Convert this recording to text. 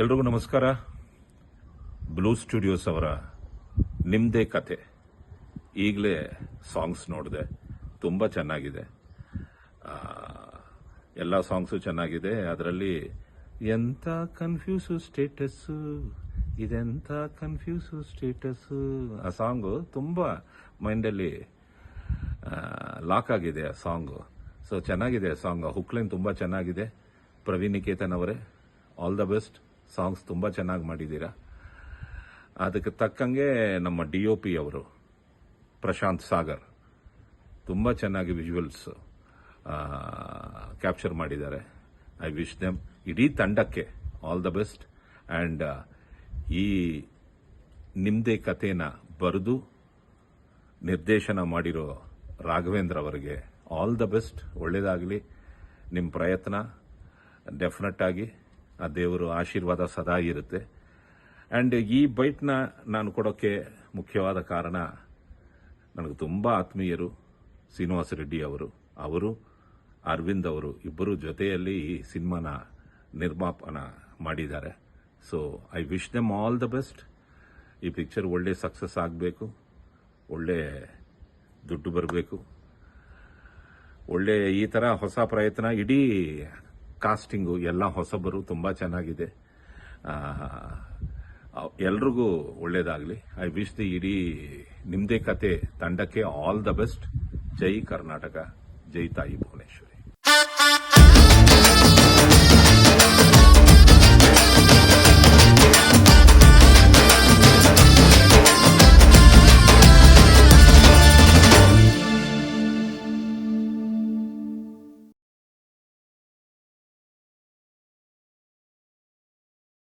ಎಲ್ರಿಗೂ ನಮಸ್ಕಾರ. Blue studios ಅವರ ನಿಮ್ಮದೇ ಕತೆ ಈಗಲೇ ಸಾಂಗ್ಸ್ ನೋಡಿದೆ, ತುಂಬ ಚೆನ್ನಾಗಿದೆ. ಎಲ್ಲ ಸಾಂಗ್ಸು ಚೆನ್ನಾಗಿದೆ. ಅದರಲ್ಲಿ ಎಂಥ ಕನ್ಫ್ಯೂಸು ಸ್ಟೇಟಸ್ಸು, ಇದೆಂಥ ಕನ್ಫ್ಯೂಸು ಸ್ಟೇಟಸ್ಸು, ಆ ಸಾಂಗು ತುಂಬ ಮೈಂಡಲ್ಲಿ ಲಾಕ್ ಆಗಿದೆ. ಆ ಸಾಂಗು ಸೊ ಚೆನ್ನಾಗಿದೆ. ಸಾಂಗ್ ಹುಕ್ಲೈನ್ ತುಂಬ ಚೆನ್ನಾಗಿದೆ. ಪ್ರವೀಣ್ ನಿಕೇತನ್ ಅವರೇ, ಆಲ್ ದ ಬೆಸ್ಟ್. ಸಾಂಗ್ಸ್ ತುಂಬ ಚೆನ್ನಾಗಿ ಮಾಡಿದ್ದೀರಾ. ಅದಕ್ಕೆ ತಕ್ಕಂಗೆ ನಮ್ಮ DOP ಅವರು ಪ್ರಶಾಂತ್ ಸಾಗರ್ ತುಂಬ ಚೆನ್ನಾಗಿ ವಿಜುವಲ್ಸ್ ಕ್ಯಾಪ್ಚರ್ ಮಾಡಿದ್ದಾರೆ. ಐ ವಿಶ್ ದೆಮ್, ಇಡೀ ತಂಡಕ್ಕೆ ಆಲ್ ದ ಬೆಸ್ಟ್. ಆ್ಯಂಡ್ ಈ ನಿಮ್ಮದೇ ಕಥೆನ ಬರೆದು ನಿರ್ದೇಶನ ಮಾಡಿರೋ ರಾಘವೇಂದ್ರ ಅವರಿಗೆ ಆಲ್ ದ ಬೆಸ್ಟ್. ಒಳ್ಳೆಯದಾಗಲಿ ನಿಮ್ಮ ಪ್ರಯತ್ನ. ಡೆಫಿನೆಟ್ ಆಗಿ ಆ ದೇವರು ಆಶೀರ್ವಾದ ಸದಾ ಇರುತ್ತೆ. ಆ್ಯಂಡ್ ಈ ಬೈಟ್ನ ನಾನು ಕೊಡೋಕ್ಕೆ ಮುಖ್ಯವಾದ ಕಾರಣ, ನನಗೆ ತುಂಬ ಆತ್ಮೀಯರು ಶ್ರೀನಿವಾಸ ರೆಡ್ಡಿ ಅವರು ಅರವಿಂದ್ ಅವರು ಇಬ್ಬರು ಜೊತೆಯಲ್ಲಿ ಈ ಸಿನಿಮಾನ ನಿರ್ಮಾಪನ ಮಾಡಿದ್ದಾರೆ. So I wish them all the best. ಈ ಪಿಕ್ಚರ್ ಒಳ್ಳೆ ಸಕ್ಸಸ್ ಆಗಬೇಕು, ಒಳ್ಳೆ ದುಡ್ಡು ಬರಬೇಕು, ಒಳ್ಳೆ ಈ ಥರ ಹೊಸ ಪ್ರಯತ್ನ. ಇಡೀ ಕಾಸ್ಟಿಂಗು ಎಲ್ಲ ಹೊಸಬರು, ತುಂಬ ಚೆನ್ನಾಗಿದೆ. ಎಲ್ರಿಗೂ ಒಳ್ಳೇದಾಗಲಿ. ಐ ವಿಶ್ ದಿ ಇಡೀ ನಿಮ್ಮದೇ ಕತೆ ತಂಡಕ್ಕೆ ಆಲ್ ದ ಬೆಸ್ಟ್. ಜೈ ಕರ್ನಾಟಕ, ಜೈ ತಾಯಿ ಭುವನೇಶ್ವರಿ.